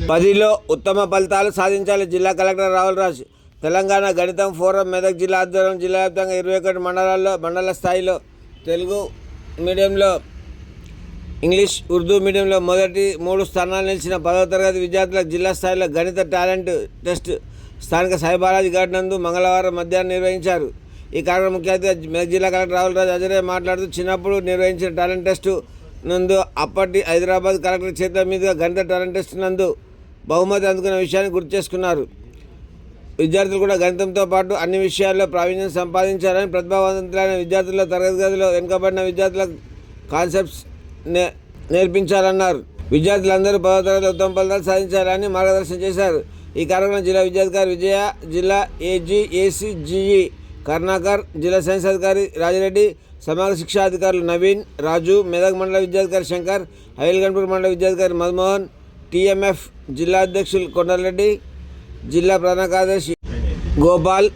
10లో ఉత్తమ ఫలితాలు సాధించాలి. జిల్లా కలెక్టర్ రాహుల్ రాజ్. తెలంగాణ గణితం ఫోరం మెదక్ జిల్లా ఆధ్వర్యంలో జిల్లా వ్యాప్తంగా 21 మండలాల్లో మండల స్థాయిలో తెలుగు మీడియంలో, ఇంగ్లీష్, ఉర్దూ మీడియంలో మొదటి 3 స్థానాలు నిలిచిన 10వ తరగతి విద్యార్థులకు జిల్లా స్థాయిలో గణిత టాలెంట్ టెస్ట్ స్థానిక సాయిబాలాజీ ఘాట్ నందు మంగళవారం మధ్యాహ్నం నిర్వహించారు. ఈ కార్యక్రమం ముఖ్య అతిథిగా మెదక్ జిల్లా కలెక్టర్ రాహుల్ రాజ్ అజరే మాట్లాడుతూ, చిన్నప్పుడు నిర్వహించిన టాలెంట్ టెస్టు నందు అప్పటి హైదరాబాద్ కలెక్టర్ చేతుల మీదుగా గణిత టాలెంట్ టెస్ట్ నందు బహుమతి అందుకున్న విషయాన్ని గుర్తు చేసుకున్నారు. విద్యార్థులు కూడా గణితంతో పాటు అన్ని విషయాల్లో ప్రావీణ్యం సంపాదించారని, ప్రతిభావంతులైన విద్యార్థుల్లో తరగతి గదిలో వెనుకబడిన విద్యార్థులకు కాన్సెప్ట్స్ నేర్పించాలన్నారు. విద్యార్థులందరూ 10వ తరగతి ఉత్తమ ఫలితాలు సాధించాలని మార్గదర్శనం చేశారు. ఈ కార్యక్రమంలో జిల్లా విద్యాధికారి విజయ, జిల్లా ఏజీఏసీజీఈ కరుణాకర్, జిల్లా సైన్స్ అధికారి రాజిరెడ్డి, సమగ్ర శిక్షా అధికారులు నవీన్, రాజు, మెదక్ మండల విద్యాధికారి శంకర్, హైల్గన్పూర్ మండల విద్యాధికారి మధుమోహన్, టీఎంఎఫ్ జిల్లా అధ్యక్షులు కొండలరెడ్డి, జిల్లా ప్రధాన కార్యదర్శి గోపాల్,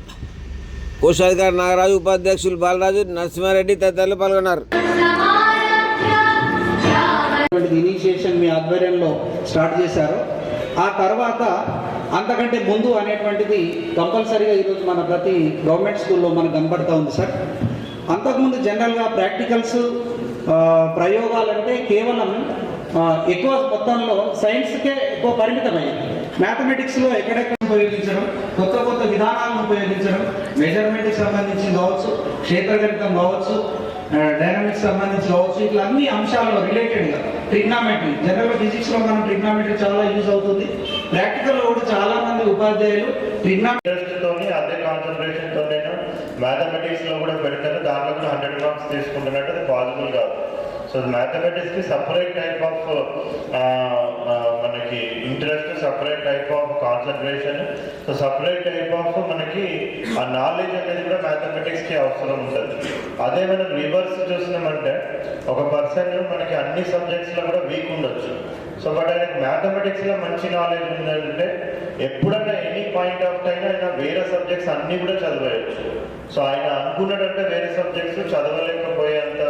కోశాధికారి నాగరాజు, ఉపాధ్యక్షులు బాలరాజు, నరసింహారెడ్డి తదితరులు పాల్గొన్నారు. ఇనిషియేషన్ మీ ఆధ్వర్యంలో స్టార్ట్ చేశారు. ఆ తర్వాత అంతకంటే ముందు అనేటువంటిది కంపల్సరీగా ఈరోజు మన ప్రతి గవర్నమెంట్ స్కూల్లో మనకు కనబడుతూ ఉంది సార్. అంతకుముందు జనరల్గా ప్రాక్టికల్స్, ప్రయోగాలంటే కేవలం ఎక్కువ మొత్తంలో సైన్స్కే ఎక్కువ పరిమితమైంది. మ్యాథమెటిక్స్లో ఎక్కడెక్కడ ఉపయోగించడం, కొత్త కొత్త విధానాలను ఉపయోగించడం, మెజర్మెంట్కి సంబంధించి కావచ్చు, క్షేత్రగణితం కావచ్చు, డైనమిక్స్ సంబంధించి కావచ్చు, ఇట్లా అన్ని అంశాల్లో రిలేటెడ్గా ట్రిగ్నామెట్రీ, జనరల్ ఫిజిక్స్లో మనం ట్రిగ్నామెట్రీ చాలా యూజ్ అవుతుంది. ప్రాక్టికల్ కూడా చాలా మంది ఉపాధ్యాయులు ట్రిగ్నామెట్రీతోని అదే కాన్సన్ట్రేషన్తో మ్యాథమెటిక్స్లో కూడా పెడతారు. దాంట్లో కూడా 100 మార్క్స్ తీసుకుంటున్నట్టు అది పాసిబుల్ కాదు. సో మ్యాథమెటిక్స్కి సపరేట్ టైప్ ఆఫ్ మనకి interest, separate type of concentration, so separate type of మనకి ఆ నాలెడ్జ్ అనేది కూడా మ్యాథమెటిక్స్కి అవసరం ఉంటుంది. అదే మనం రివర్స్ చూసినామంటే ఒక పర్సన్ మనకి అన్ని సబ్జెక్ట్స్లో కూడా వీక్ ఉండొచ్చు. సో బట్ ఆయనకు మ్యాథమెటిక్స్లో మంచి నాలెడ్జ్ ఉందంటే ఎప్పుడైనా ఎనీ పాయింట్ ఆఫ్ టైం ఆయన వేరే సబ్జెక్ట్స్ అన్నీ కూడా చదివేయచ్చు. సో ఆయన అనుకున్నాడంటే వేరే సబ్జెక్ట్స్ చదవలేకపోయేంత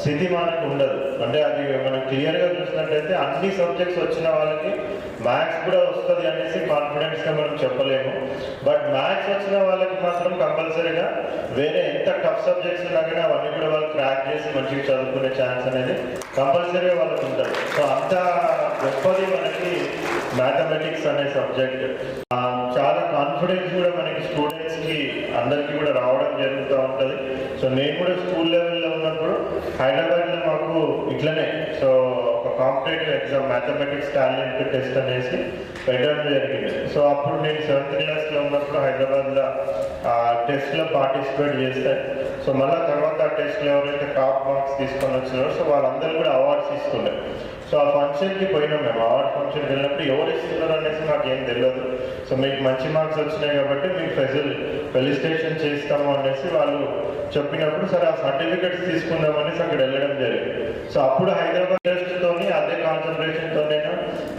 స్థితి మనకు ఉండదు. అంటే అది మనం క్లియర్గా చూసినట్టయితే అన్ని సబ్జెక్ట్స్ వచ్చిన వాళ్ళకి మ్యాథ్స్ కూడా వస్తుంది అనేసి కాన్ఫిడెన్స్గా మనం చెప్పలేము. బట్ మ్యాథ్స్ వచ్చిన వాళ్ళకి మాత్రం కంపల్సరీగా వేరే ఎంత టఫ్ సబ్జెక్ట్స్ ఉన్నా కానీ అవన్నీ కూడా వాళ్ళు క్రాక్ చేసి మంచిగా చదువుకునే ఛాన్స్ అనేది కంపల్సరీగా వాళ్ళకి ఉంటుంది. సో అంత గొప్పది మనకి మ్యాథమెటిక్స్ అనే సబ్జెక్ట్. చాలా కాన్ఫిడెన్స్ కూడా మనకి స్టూడెంట్స్కి అందరికీ కూడా రావడం జరుగుతూ ఉంటుంది. సో నేను కూడా స్కూల్ లెవెల్లో ఉన్నప్పుడు హైదరాబాద్లో మాకు ఇట్లనే సో ఒక competitive exam mathematics talent test అనేసి పెట్టడం జరిగింది. సో అప్పుడు నేను 7th క్లాస్లో ఉన్నప్పుడు హైదరాబాద్లో ఆ టెస్ట్లో పార్టిసిపేట్ చేస్తే, సో మళ్ళీ తర్వాత ఆ టెస్ట్లో ఎవరైతే టాప్ మార్క్స్ తీసుకొని వచ్చినారో సో వాళ్ళందరూ కూడా అవార్డ్స్ ఇస్తుండే. సో ఆ ఫంక్షన్కి పోయినాం మేము. అవార్డ్ ఫంక్షన్కి వెళ్ళినప్పుడు ఎవరు ఇస్తున్నారు అనేసి నాకు ఏం తెలియదు. సో మీకు మంచి మార్క్స్ వచ్చినాయి కాబట్టి మీకు ఫెలిసిటేషన్ చేస్తాము అనేసి వాళ్ళు చెప్పినప్పుడు సరే ఆ సర్టిఫికెట్స్ తీసుకుందాం అనేసి అక్కడ వెళ్ళడం జరిగింది. సో అప్పుడు హైదరాబాద్ టెస్ట్తోని అదే కాన్సన్ట్రేషన్తో నేను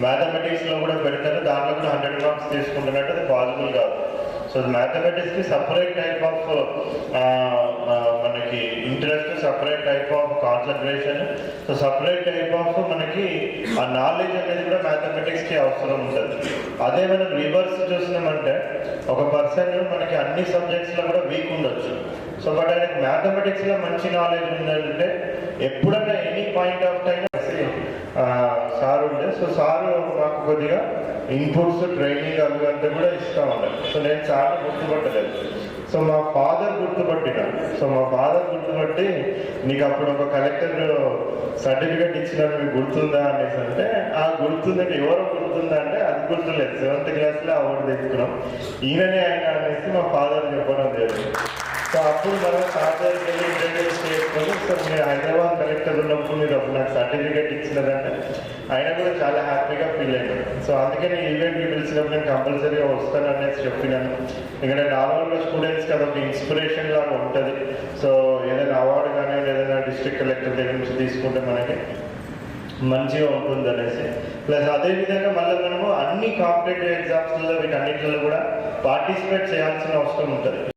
మ్యాథమెటిక్స్లో కూడా పెడతాను. దాంట్లో కూడా 100 మార్క్స్ తీసుకుంటున్నట్టు అది పాసిబుల్ కాదు. సో మ్యాథమెటిక్స్కి సపరేట్ టైప్ ఆఫ్ మనకి interest, separate type of concentration, so separate type of మనకి ఆ నాలెడ్జ్ అనేది కూడా మ్యాథమెటిక్స్కి అవసరం ఉంటుంది. అదే మనం రివర్స్ చూసినామంటే ఒక పర్సన్ మనకి అన్ని సబ్జెక్ట్స్లో కూడా వీక్ ఉండొచ్చు. సో బట్ ఆయనకు మ్యాథమెటిక్స్లో మంచి నాలెడ్జ్ ఉందంటే ఎప్పుడైనా any point of time sir ఉండే. సో సారు మాకు కొద్దిగా ఇన్పుట్స్, ట్రైనింగ్ అవి అంతా కూడా ఇస్తూ ఉండాలి. సో నేను సార్ని గుర్తుపట్టలేదు. సో మా ఫాదర్ గుర్తుపట్టినాను. సో మా ఫాదర్ గుర్తుపట్టి నీకు అప్పుడు ఒక కలెక్టర్ సర్టిఫికేట్ ఇచ్చిన మీకు గుర్తుందా అనేసి అంటే ఆ గుర్తుందంటే ఎవరో గుర్తుందా అంటే అది గుర్తులేదు. 7th క్లాస్లో అవార్డు తెచ్చుకున్నాం, ఈయననే ఆయన అనేసి మా ఫాదర్ చెప్పడం జరిగింది. సో అప్పుడు మనం సాఫ్ట్వేర్కి వెళ్ళి ఇంటర్వ్యూస్ చేసుకొని సో మీరు హైదరాబాద్ కలెక్టర్ ఉన్నప్పుడు మీరు అప్పుడు నాకు సర్టిఫికేట్ ఇచ్చినారంటే ఆయన కూడా చాలా హ్యాపీగా ఫీల్ అయ్యాడు. సో అందుకే నేను ఈవెంట్కి పిలిచినప్పుడు నేను కంపల్సరీగా వస్తాను అనేసి చెప్పినాను. ఎందుకంటే నార్మల్గా స్టూడెంట్స్కి అదొక ఇన్స్పిరేషన్ లాగా ఉంటుంది. సో ఏదైనా అవార్డు కానీ ఏదైనా డిస్ట్రిక్ట్ కలెక్టర్ దగ్గర నుంచి తీసుకుంటే మనకి మంచిగా ఉంటుంది అనేసి. ప్లస్ అదేవిధంగా మళ్ళీ మనము అన్ని కాంపిటేటివ్ ఎగ్జామ్స్లో వీటన్నిటిలో కూడా పార్టిసిపేట్ చేయాల్సిన అవసరం ఉంటుంది.